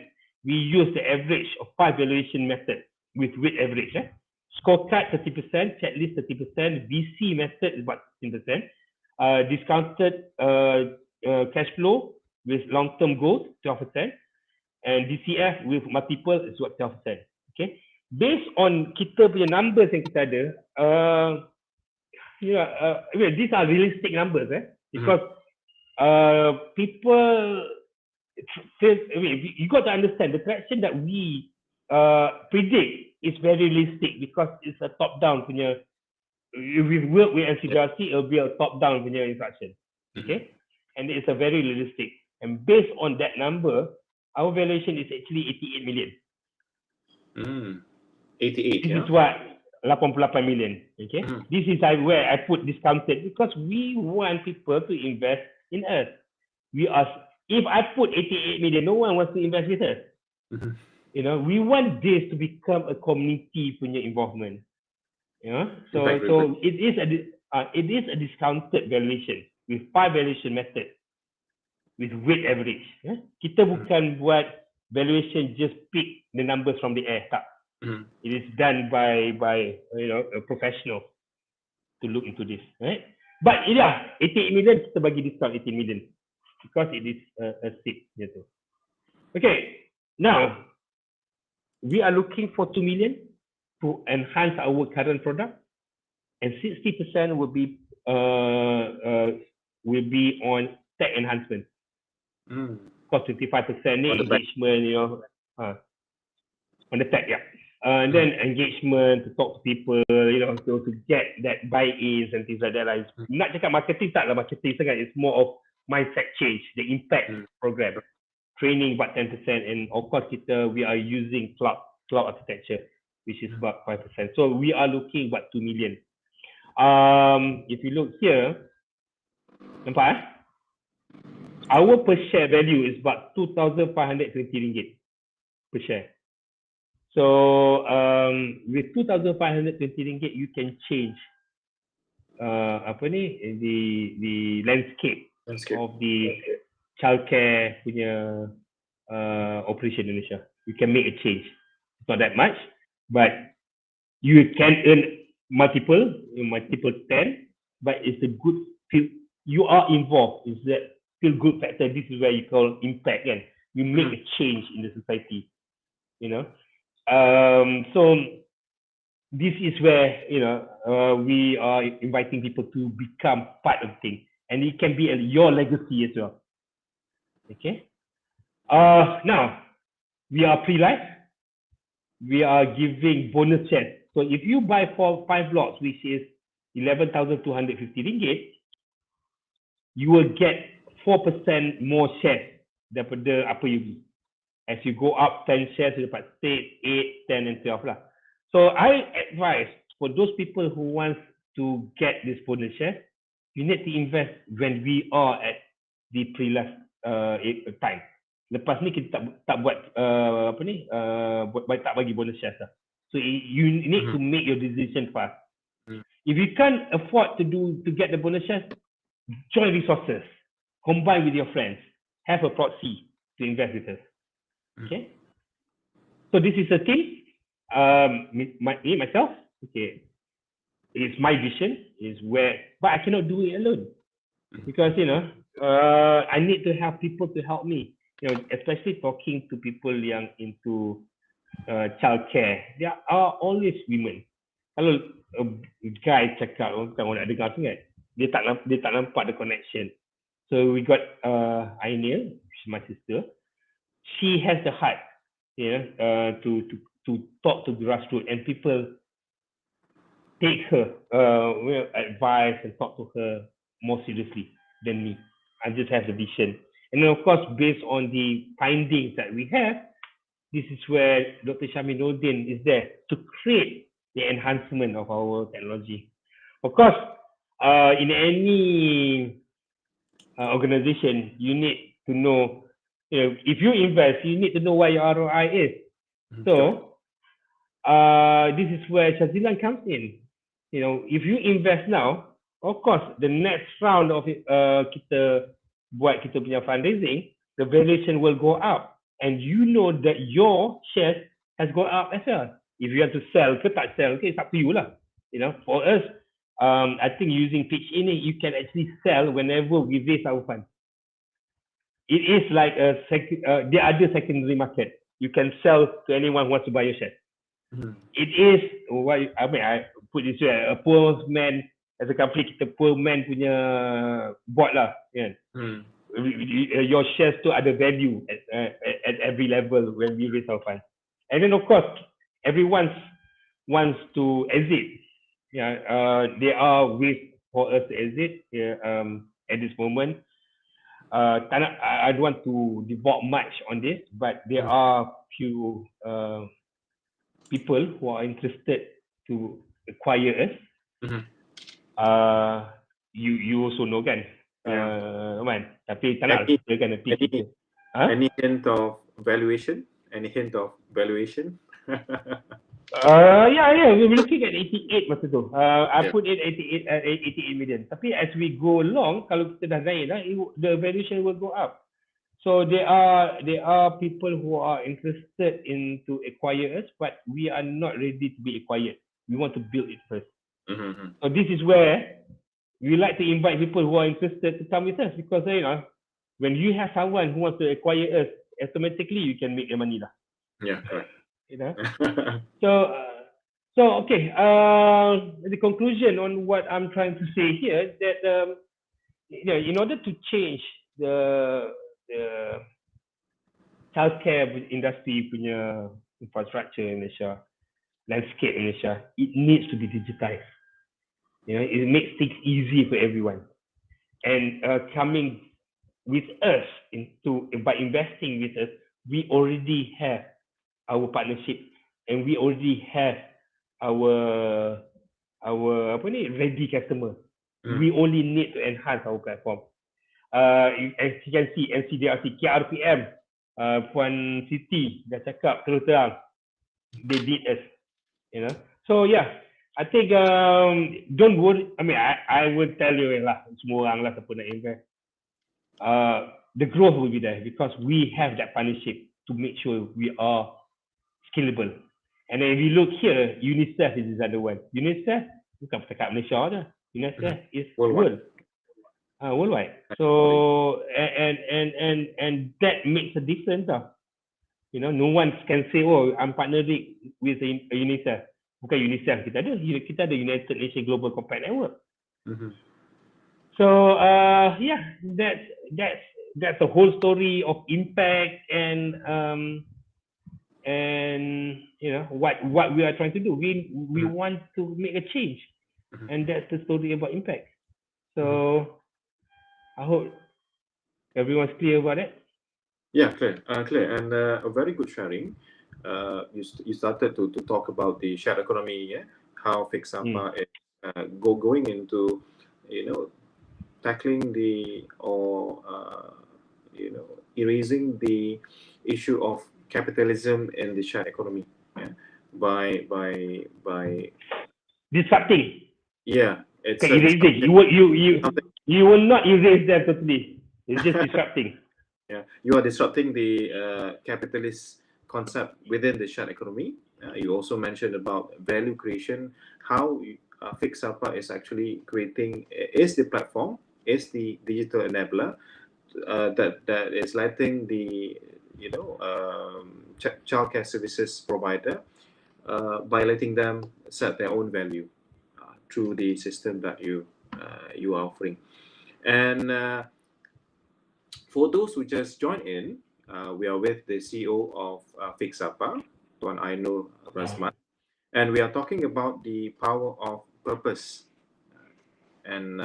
we use the average of 5 valuation methods with weight average. Scorecard 30%, checklist 30%, VC method is about 15%, discounted cash flow with long-term goals 12%, and DCF with multiple is what 12%. Okay, based on kita punya numbers yang kita ada, these are realistic numbers, because people. You got to understand the traction that we predict is very realistic because it's a top-down punya. If we work with NCDRC, it will be a top-down punya instruction. Okay, and it's a very realistic. And based on that number, our valuation is actually 88 million. 88. This is what 88 million. Okay, this is where I put discounted because we want people to invest in us. If I put 88 million, no one wants to invest with us. You know, we want this to become a community punya involvement. You know, so it is a discounted valuation with 5 valuation methods with weight average. Kita bukan buat valuation just pick the numbers from the air. Tak. It is done by a professional to look into this, right? But 88 million kita bagi discount 18 million because it is a SIP. Okay, now we are looking for 2 million to enhance our current product, and 60% will be on tech enhancement. Cost 55% engagement, on the tech, and then engagement, to talk to people, to get that buy-ins and things like that. Nak cakap marketing tak lah marketing sangat. It's more of mindset change, the impact program. Training about 10%, and of course we are using cloud architecture, which is about 5%. So we are looking about 2 million. If you look here, nampak? Our per share value is about 2,520 ringgit per share. So with 2,520 ringgit, you can change the landscape of the childcare punya operation in Indonesia. You can make a change. It's not that much, but you can earn multiple 10, but it's a good feel. You are involved. It's that feel good factor. This is where you call impact, and you make a change in the society. So this is where we are inviting people to become part of things, and it can be your legacy as well. Okay. Now we are pre-live. We are giving bonus shares. So if you buy for 5 lots, which is 11,250 ringgit, you will get 4% more shares daripada apa you beli. As you go up 10 shares, you dapat 8, 10 and 12 lah. So I advise for those people who want to get this bonus share, you need to invest when we are at the pre-last time. Lepas ni kita tak buat tak bagi bonus shares lah. So you need to make your decision fast. If you can't afford to get the bonus shares, join resources, combine with your friends, have a proxy to invest with us. Okay. So this is a team. Myself. Okay. It's my vision. But I cannot do it alone because I need to have people to help me. Especially talking to people yang into childcare. There are always women. Kalau a guy cakap, orang nak dengar sangat, dia tak nampak the connection. So we got Ainol, she's my sister. She has the heart, to talk to grassroots, and people take her advice and talk to her more seriously than me. I just have the vision. And then of course, based on the findings that we have, this is where Dr. Shaminuddin is there to create the enhancement of our technology. Of course, in any organization, you need to know, if you invest, you need to know what your ROI is. So this is where 𝐔𝐧𝐝𝐿𝐿 comes in. If you invest now, of course, the next round of kita buat kita punya fundraising, the valuation will go up, and you know that your shares has gone up as well. If you have to sell ke tak sell ke, it's up to you lah. For us, I think using pitch ini, you can actually sell whenever we raise our fund. It is like the other secondary market. You can sell to anyone who wants to buy your share. It is I put this way, a poor man as a company, kita poor man punya board lah, kan? Your shares to ada value at every level when we raise our fund. And then of course, everyone wants to exit. There are ways for us to exit at this moment. I don't want to devote much on this, but there are few people who are interested to acquire us, Mhm. you also know kan, Man. Tapi tak nak Any kita kan nanti any kita. any hint of valuation? Any hint of valuation? Yeah, we were looking at 88 masa tu. I Yeah. put it 88 million. Tapi as we go along, kalau kita dah naik dah, the valuation will go up. So there are people who are interested into acquire us, but we are not ready to be acquired. We want to build it first. Mhm. So this is where we like to invite people who are interested to come with us, because when you have someone who wants to acquire us, automatically you can make the money lah. Yeah, correct. So okay. The conclusion on what I'm trying to say here that in order to change the childcare industry punya infrastructure in Malaysia, landscape in Malaysia, it needs to be digitized. It makes things easy for everyone. And coming with us by investing with us, we already have our partnership, and we already have our ready customer. We only need to enhance our platform. As you can see, NCDRC, KRPM, Puan Siti dah cakap terus terang, they did us, So yeah, I think don't worry. I mean, I will tell you lah, semua orang lah siapa nak invest. The growth will be there because we have that partnership to make sure we are scalable. And then if you look here, UNICEF is the other one. UNICEF bukan cakap Malaysia je. UNICEF is worldwide. So and that makes a difference. No one can say, oh, I'm partnering with a UNICEF. Bukan UNICEF, kita ada United Nations Global Compact Network. So yeah, that's the whole story of impact and what we are trying to do. We want to make a change, and that's the story about impact. So I hope everyone's clear about it. Yeah, clear, and a very good sharing. You started to talk about the shared economy, how FixApa is going into, tackling erasing the issue of capitalism in the shared economy, by disrupting. Yeah, it's erasing. You will not erase that totally. It's just disrupting. Yeah, you are disrupting the capitalist concept within the shared economy. You also mentioned about value creation, how FixApa is actually is the platform, is the digital enabler that is letting the childcare services provider by letting them set their own value through the system that you are offering. And for those who just joined in, we are with the CEO of FixApa, Tuan Ainol Razman, and we are talking about the power of purpose and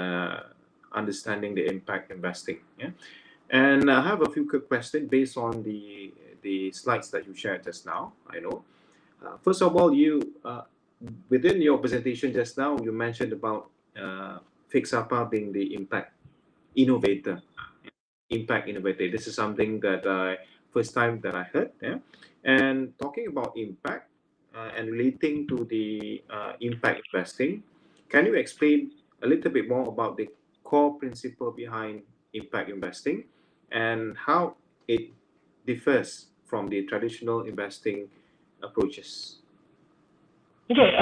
understanding the impact investing. And I have a few quick questions based on the slides that you shared just now. I know. First of all, you within your presentation just now, you mentioned about FixApa being the impact innovator. This is something that first time that I heard. And talking about impact and relating to the impact investing, can you explain a little bit more about the core principle behind impact investing and how it differs from the traditional investing approaches? Okay.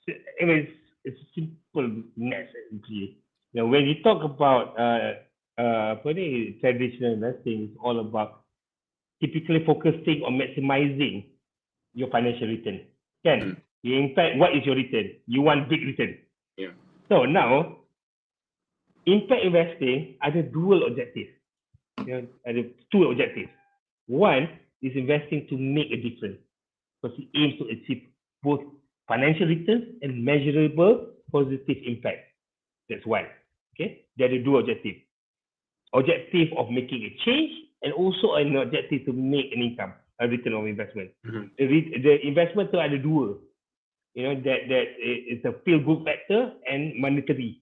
It's a simple message. When you talk about traditional investing, is all about typically focusing on maximizing your financial return. In fact, what is your return? You want big return. Yeah. So now, impact investing ada dual objective. Ada two objectives. One is investing to make a difference, because it aims to achieve both financial returns and measurable positive impact. That's one. Okay, there are two objectives. Objective of making a change, and also an objective to make an income, a return on investment. The investment tu ada dua. that it's a feel good factor and monetary.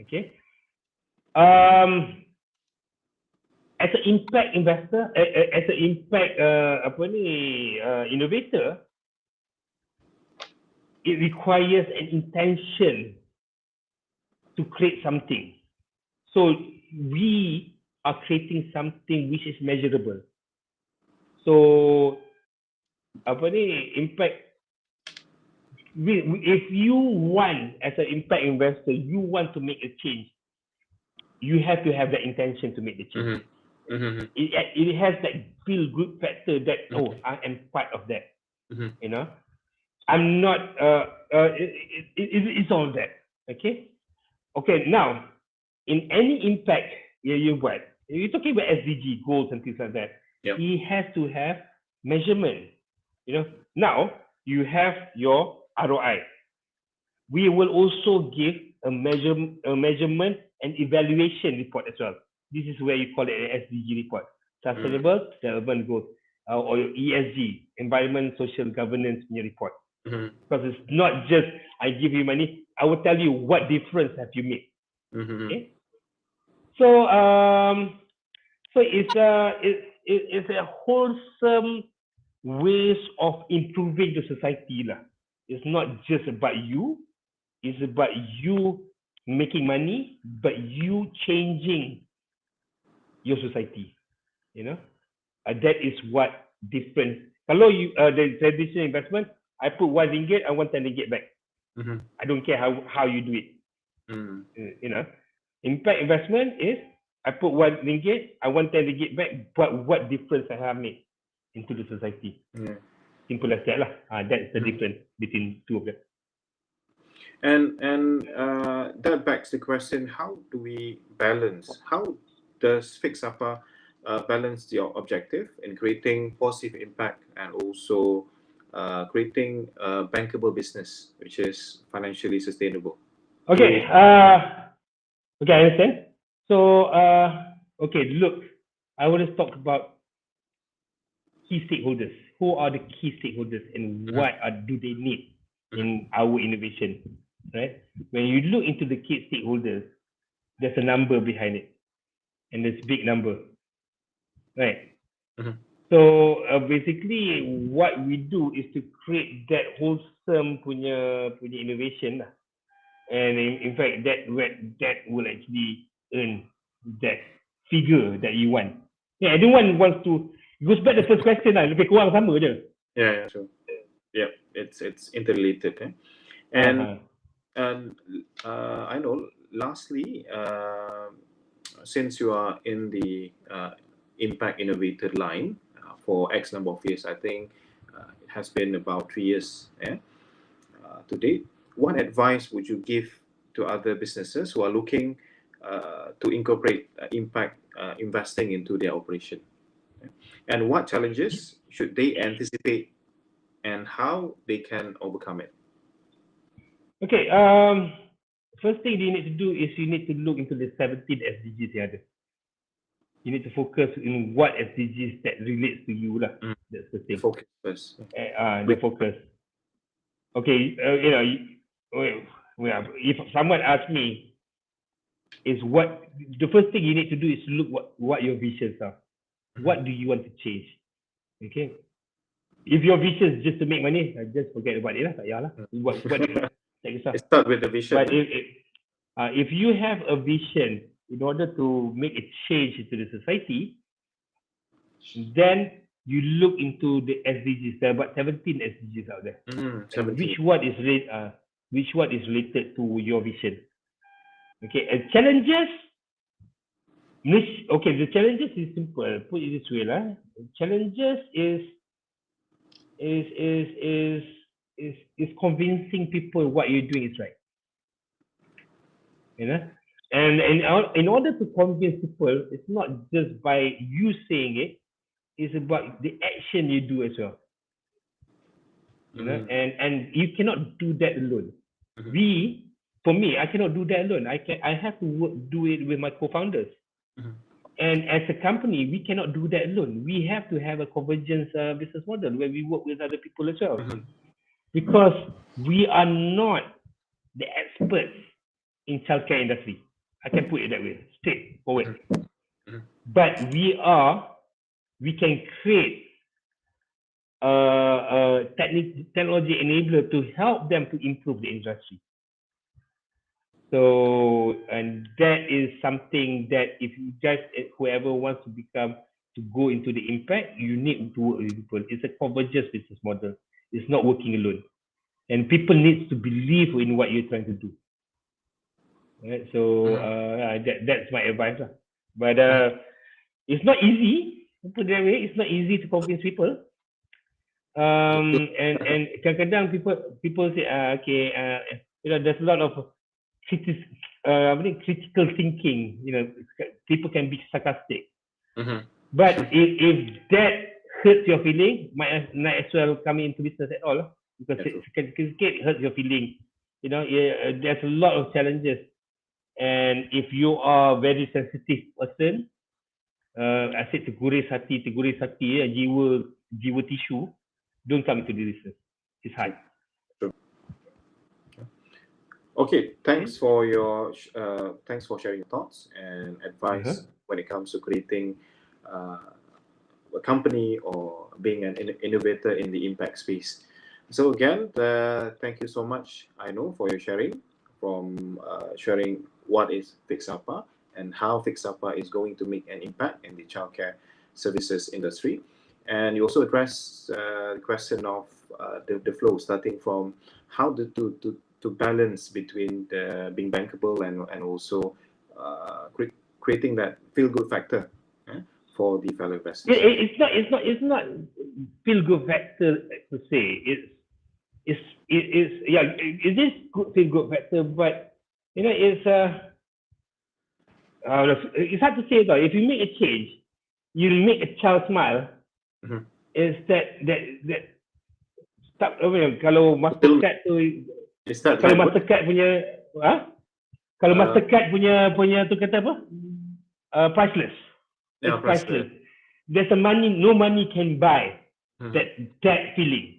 Okay. As an impact investor, as an impact innovator, it requires an intention to create something. So we are creating something which is measurable. So impact. If you want, as an impact investor, you want to make a change, you have to have the intention to make the change. It has that feel good factor that I am part of that. I'm not. It's all that. Okay. Now, in any impact you buat, you're talking about SDG goals and things like that. Yep. He has to have measurement. Now you have your ROI. We will also give a measurement and evaluation report as well. This is where you call it an SDG report, Sustainable Development Goals, or your ESG, Environment, Social Governance report. Because it's not just I give you money. I will tell you what difference have you made. Okay. So it's a wholesome ways of improving the society lah. It's not just about you. It's about you making money, but you changing your society. That is what different. Kalau you the traditional investment, I put RM1, I want RM10 back. I don't care how you do it. Impact investment is I put RM1, I want RM10 back, but what difference I have made into the society? Simple as that lah. That's the difference between two of them. And that begs the question: how do we balance? How does FixApa balance your objective in creating positive impact and also creating a bankable business which is financially sustainable? Okay. Okay, I understand. So, look, I want to talk about key stakeholders. Who are the key stakeholders and what do they need in our innovation, right? When you look into the key stakeholders, there's a number behind it, and it's a big number, right? So basically, what we do is to create that wholesome punya innovation, and in fact, that will actually earn that figure that you want. Yeah, everyone wants to. It goes back to the first question lah, lebih kurang sama je. Yeah, sure. Yeah, it's interrelated. And I know. Lastly, since you are in the impact innovator line for X number of years, I think it has been about 3 years to date. What advice would you give to other businesses who are looking to incorporate impact investing into their operation? And what challenges should they anticipate and how they can overcome it? Okay, first thing you need to do is you need to look into the 17 SDGs yang ada. You need to focus in what SDGs that relates to you lah. That's the thing. Focus first. The focus. Okay, if someone asks me, the first thing you need to do is look what your visions are. What do you want to change? Okay. If your vision is just to make money, just forget about it lah. Tak payah lah. Start with the vision. But if you have a vision in order to make a change into the society, then you look into the SDGs. There are about 17 SDGs out there. Which one is related to your vision? Okay, and challenges. Okay, the challenges is simple. Put it this way lah. Challenges is convincing people what you're doing is right. And in order to convince people, it's not just by you saying it. It's about the action you do as well. And you cannot do that alone. For me, I cannot do that alone. I have to do it with my co-founders. And as a company, we cannot do that alone. We have to have a convergence business model where we work with other people as well. because we are not the experts in childcare industry. I can put it that way, straightforward. But we can create a technology enabler to help them to improve the industry. So, and that is something that if you just, whoever wants to go into the impact, you need to work with people. It's a convergence business model. It's not working alone. And people need to believe in what you're trying to do. Right? So that's my advice. But it's not easy, put it that way. It's not easy to convince people. And kadang-kadang people say, there's a lot of critical thinking. People can be sarcastic. But if that hurts your feeling, might as well come into business at all, because it hurts your feeling. There's a lot of challenges, and if you are a very sensitive person, I said teguris hati, jiwa tissue, don't come into the business. It's hard. Okay, thanks for sharing your thoughts and advice when it comes to creating a company or being an innovator in the impact space. So again, thank you so much, Ainol, for your sharing, sharing what is FixApa and how FixApa is going to make an impact in the childcare services industry. And you also addressed the question of the flow, starting from how to balance between being bankable and also creating that feel-good factor for the fellow investors. It's not feel-good factor to say. It is feel-good factor, but it's hard to say though. If you make a change, you'll make a child smile. Is that kalau Mastercard tu, kalau Mastercard punya tu kata apa? Priceless. It's priceless. There's no money can buy that feeling.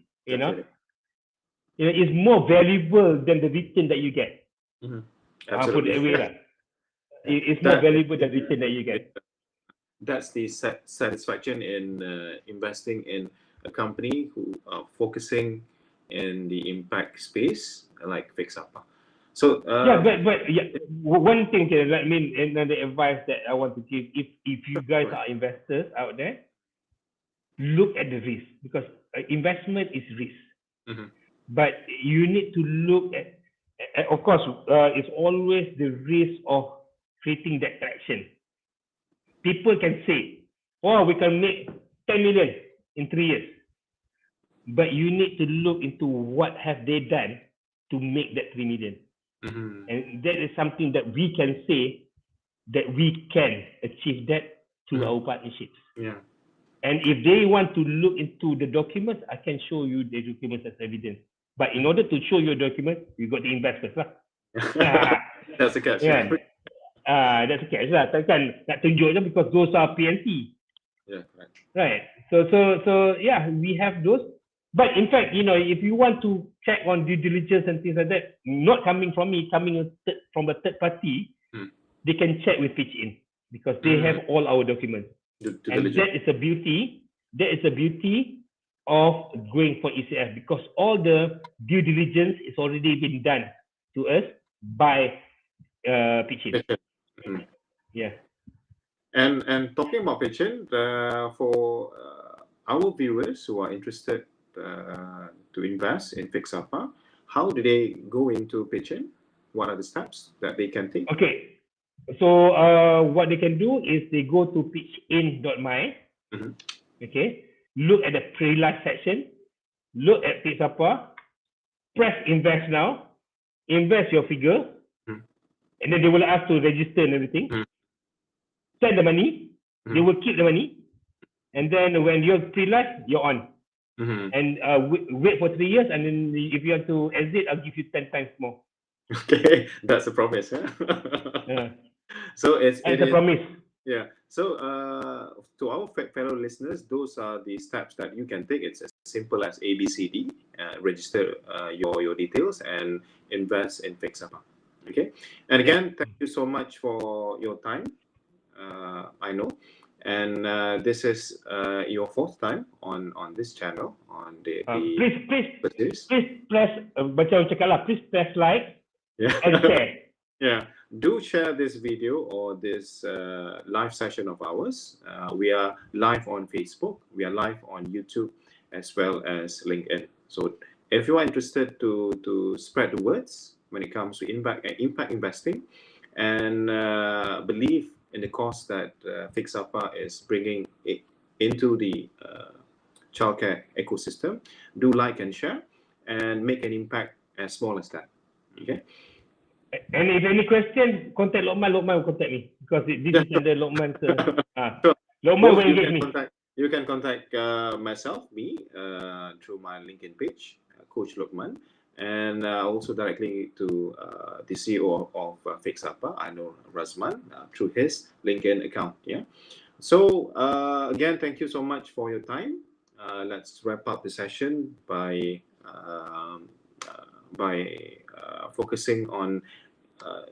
It's more valuable than the return that you get. Absolutely. It's more valuable than the return that you get. That's the satisfaction in investing in a company who are focusing in the impact space like FixApa. So one thing, another advice that I want to give, if you guys are investors out there, look at the risk, because investment is risk. But you need to look at, of course, it's always the risk of creating that traction. People can say, we can make 10 million in 3 years. But you need to look into what have they done to make that 3 million. And that is something that we can say that we can achieve that through our partnerships. And if they want to look into the documents, I can show you the documents as evidence. But in order to show your documents, you got to invest first lah. That's the catch. That's the catch lah. Takkan nak tunjuk je because those are PNC. Right. So we have those. But in fact, if you want to check on due diligence and things like that, not coming from me, coming from a third party, they can check with Pitch In, because they have all our documents. And that is a beauty. That is the beauty of going for ECF, because all the due diligence is already been done to us by Pitch In. And talking about Pitch In, for our viewers who are interested to invest in FixApa, how do they go into Pitch In? What are the steps that they can take? Okay, so what they can do is they go to pitchin.my. Okay, look at the pre-live section, look at FixApa, press invest now, invest your figure, and then they will ask to register and everything. Send the money, they will keep the money, and then when you're pre-live, you're on. And wait for 3 years, and then if you have to exit, I'll give you 10 times more. Okay, that's a promise. So it's a promise. So to our fellow listeners, those are the steps that you can take. It's simple as ABCD. Register your details and invest in FixApa. Okay. And again, thank you so much for your time. I know. And this is your fourth time on this channel on the please series. press macam cakap lah, please press like and share. Yeah, do share this video or this live session of ours. We are live on Facebook, we are live on YouTube, as well as LinkedIn. So if you are interested to spread the words when it comes to impact investing and believe in the cost that FixApa is bringing it into the childcare ecosystem, do like and share and make an impact as small as that. Okay. And if any question, contact Lokman will contact me because this is under Lokman's. So Lokman will engage me. You can contact myself, through my LinkedIn page, Coach Lokman, and also directly to the CEO of FixApa, Ainol Razman, through his LinkedIn account. Yeah. So again, thank you so much for your time. Let's wrap up the session by focusing on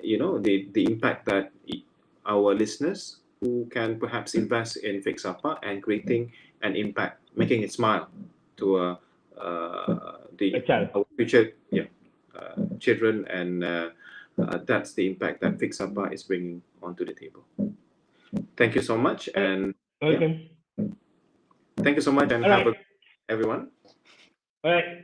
the impact that our listeners who can perhaps invest in FixApa and creating an impact, making it smile to our future children, and that's the impact that FixApa is bringing onto the table. Thank you so much, and welcome. Thank you so much, and have a everyone. All right.